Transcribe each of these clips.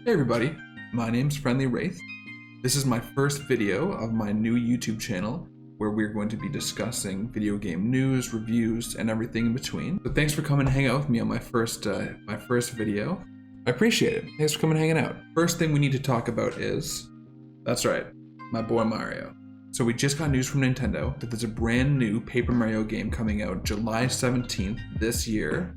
Hey everybody, my name's Friendly Wraith. This is my first video of my new YouTube channel where we're going to be discussing video game news, reviews, and everything in between. So thanks for coming and hanging out with me on my first video. I appreciate it. Thanks for coming and hanging out. First thing we need to talk about is, that's right, my boy Mario. So we just got news from Nintendo that there's a brand new Paper Mario game coming out July 17th this year.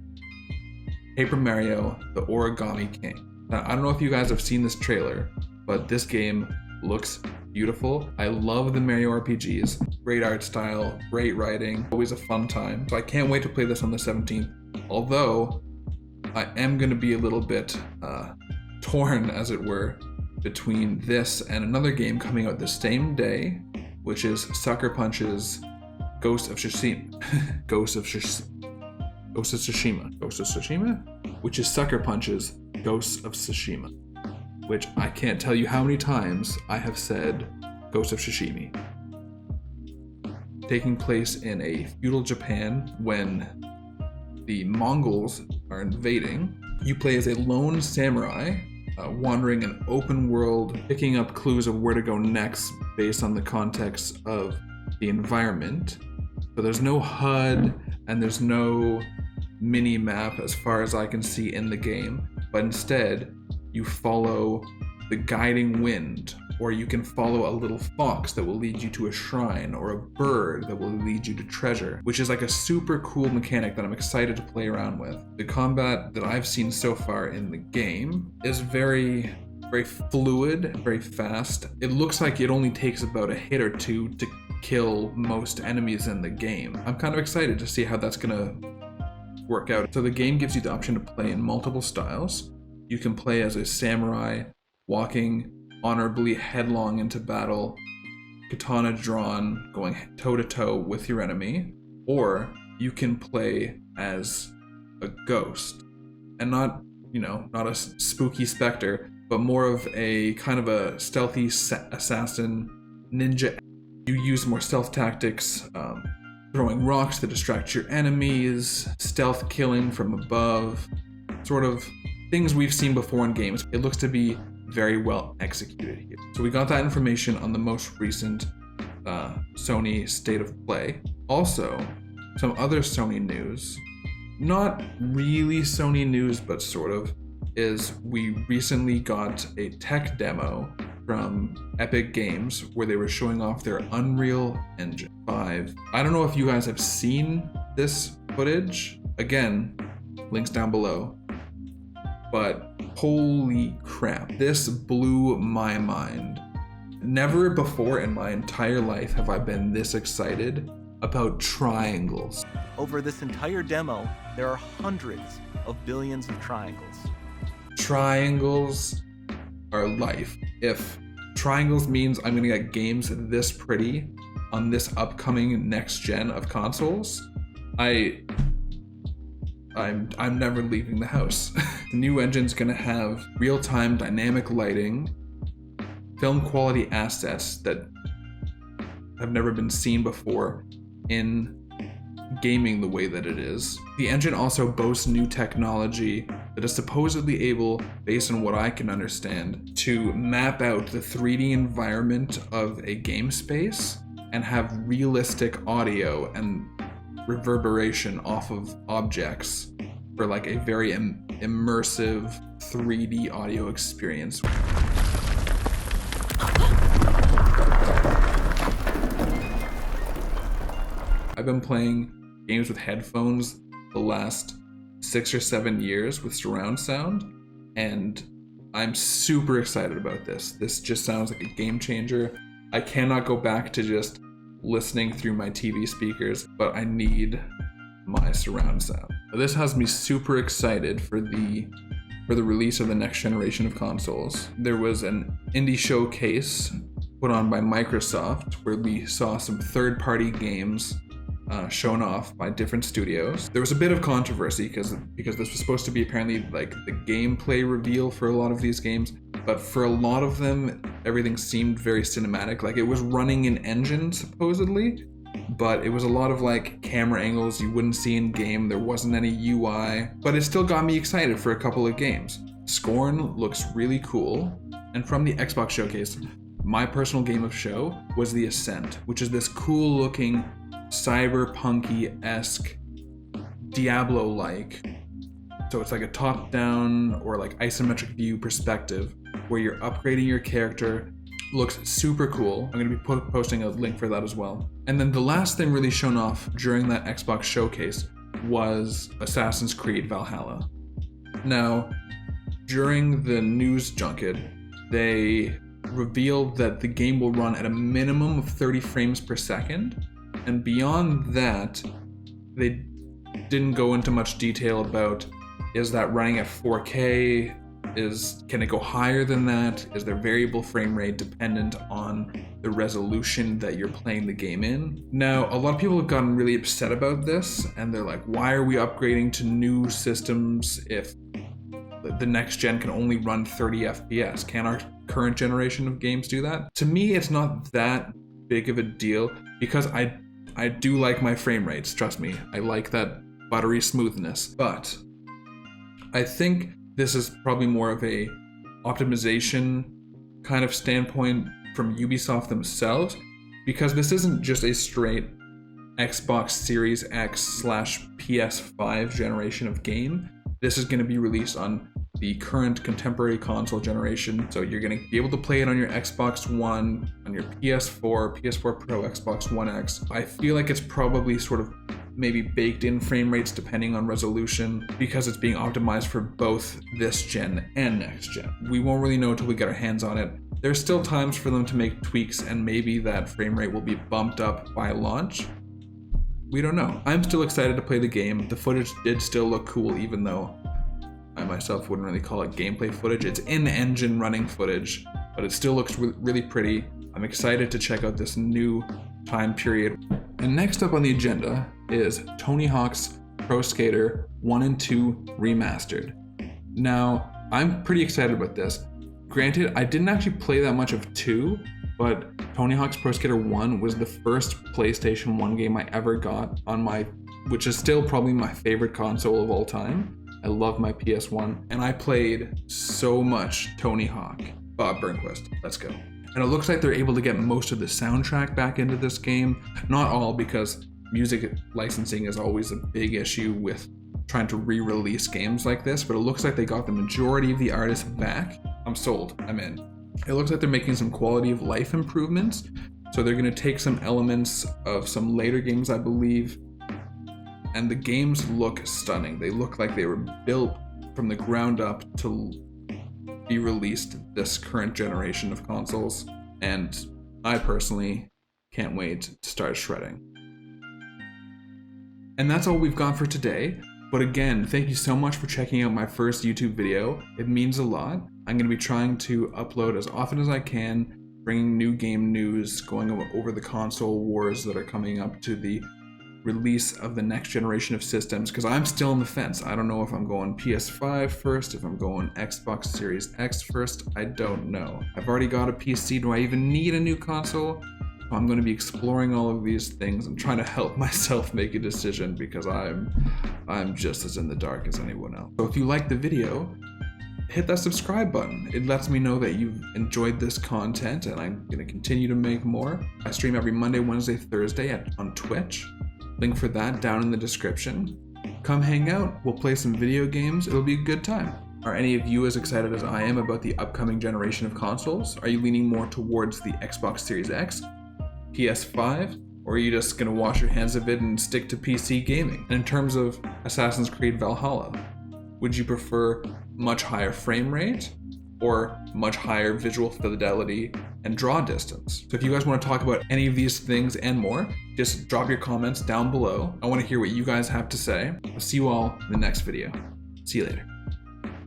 Paper Mario, the Origami King. Now, I don't know if you guys have seen this trailer, but this game looks beautiful. I love the Mario RPGs. Great art style, great writing, always a fun time. So I can't wait to play this on the 17th. Although, I am going to be a little bit torn, as it were, between this and another game coming out the same day, which is Sucker Punch's Ghost of Tsushima. Ghost of Tsushima? Which is Sucker Punch's Ghost of Tsushima. Which I can't tell you how many times I have said Ghost of Tsushima. Taking place in a feudal Japan when the Mongols are invading. You play as a lone samurai, wandering an open world, picking up clues of where to go next based on the context of the environment. So there's no HUD and there's no mini map as far as I can see in the game, but instead you follow the guiding wind, or you can follow a little fox that will lead you to a shrine, or a bird that will lead you to treasure, which is like a super cool mechanic that I'm excited to play around with. The combat that I've seen so far in the game is very fluid, very fast. It looks like it only takes about a hit or two to kill most enemies in the game. I'm kind of excited to see how that's gonna work out. So the game gives you the option to play in multiple styles. You can play as a samurai, walking honorably headlong into battle, katana drawn, going toe-to-toe with your enemy, or you can play as a ghost, and not a spooky specter, but more of a kind of a stealthy assassin ninja. You use more stealth tactics, throwing rocks to distract your enemies, stealth killing from above, sort of things we've seen before in games. It looks to be very well executed here. So we got that information on the most recent Sony State of Play. Also, some other Sony news, not really Sony news, but sort of, is we recently got a tech demo from Epic Games where they were showing off their Unreal Engine 5. I don't know if you guys have seen this footage. Again, links down below. But holy crap, this blew my mind. Never before in my entire life have I been this excited about triangles. Over this entire demo, there are hundreds of billions of triangles. Triangles are life. If triangles means I'm gonna get games this pretty on this upcoming next gen of consoles, I'm never leaving the house. The new engine's gonna have real-time dynamic lighting, film quality assets that have never been seen before in gaming the way that it is. The engine also boasts new technology that is supposedly able, based on what I can understand, to map out the 3D environment of a game space and have realistic audio and reverberation off of objects for like a very immersive 3D audio experience. I've been playing games with headphones the last 6 or 7 years with surround sound, and I'm super excited about this. This just sounds like a game changer. I cannot go back to just listening through my TV speakers, but I need my surround sound. This has me super excited for the release of the next generation of consoles. There was an indie showcase put on by Microsoft where we saw some third-party games shown off by different studios. There was a bit of controversy because this was supposed to be apparently like the gameplay reveal for a lot of these games, but for a lot of them, everything seemed very cinematic. Like it was running an engine supposedly, but it was a lot of like camera angles you wouldn't see in game. There wasn't any UI, but it still got me excited for a couple of games. Scorn looks really cool, and from the Xbox showcase, my personal game of show was the Ascent, which is this cool looking cyberpunky-esque Diablo-like. So it's like a top-down or like isometric view perspective where you're upgrading your character. Looks super cool. I'm going to be posting a link for that as well. And then the last thing really shown off during that Xbox showcase was Assassin's Creed Valhalla. Now, during the news junket, they revealed that the game will run at a minimum of 30 frames per second. And beyond that, they didn't go into much detail about, is that running at 4K? Can it go higher than that? Is there variable frame rate dependent on the resolution that you're playing the game in? Now, a lot of people have gotten really upset about this, and they're like, why are we upgrading to new systems if the next gen can only run 30 FPS? Can our current generation of games do that? To me, it's not that big of a deal because I do like my frame rates, trust me. I like that buttery smoothness, but I think this is probably more of a optimization kind of standpoint from Ubisoft themselves, because this isn't just a straight Xbox Series X / PS5 generation of game. This is going to be released on the current contemporary console generation, so you're going to be able to play it on your Xbox One, on your PS4, PS4 Pro, Xbox One X. I feel like it's probably sort of maybe baked in frame rates depending on resolution because it's being optimized for both this gen and next gen. We won't really know until we get our hands on it. There's still times for them to make tweaks and maybe that frame rate will be bumped up by launch. We don't know. I'm still excited to play the game. The footage did still look cool, even though I myself wouldn't really call it gameplay footage. It's in-engine running footage, but it still looks really pretty. I'm excited to check out this new time period. And next up on the agenda is Tony Hawk's Pro Skater 1 and 2 Remastered. Now, I'm pretty excited about this. Granted, I didn't actually play that much of 2, but Tony Hawk's Pro Skater 1 was the first PlayStation 1 game I ever got on which is still probably my favorite console of all time. I love my PS1, and I played so much Tony Hawk. Bob Burnquist, let's go. And it looks like they're able to get most of the soundtrack back into this game. Not all, because music licensing is always a big issue with trying to re-release games like this, but it looks like they got the majority of the artists back. I'm sold, I'm in. It looks like they're making some quality of life improvements. So they're gonna take some elements of some later games, I believe, and the games look stunning. They look like they were built from the ground up to be released this current generation of consoles, and I personally can't wait to start shredding. And that's all we've got for today. But again, thank you so much for checking out my first YouTube video. It means a lot. I'm going to be trying to upload as often as I can, bringing new game news, going over the console wars that are coming up to the release of the next generation of systems, because I'm still on the fence. I don't know if I'm going PS5 first, if I'm going Xbox Series X first. I don't know. I've already got a PC. Do I even need a new console? I'm going to be exploring all of these things and trying to help myself make a decision, because I'm just as in the dark as anyone else. So if you like the video, hit that subscribe button. It lets me know that you've enjoyed this content, and I'm going to continue to make more. I stream every Monday, Wednesday, Thursday on Twitch. Link for that down in the description. Come hang out, we'll play some video games, it'll be a good time. Are any of you as excited as I am about the upcoming generation of consoles? Are you leaning more towards the Xbox Series X, PS5, or are you just gonna wash your hands of it and stick to PC gaming? And in terms of Assassin's Creed Valhalla, would you prefer much higher frame rate or much higher visual fidelity and draw distance? So if you guys want to talk about any of these things and more, just drop your comments down below. I want to hear what you guys have to say. I'll see you all in the next video. See you later.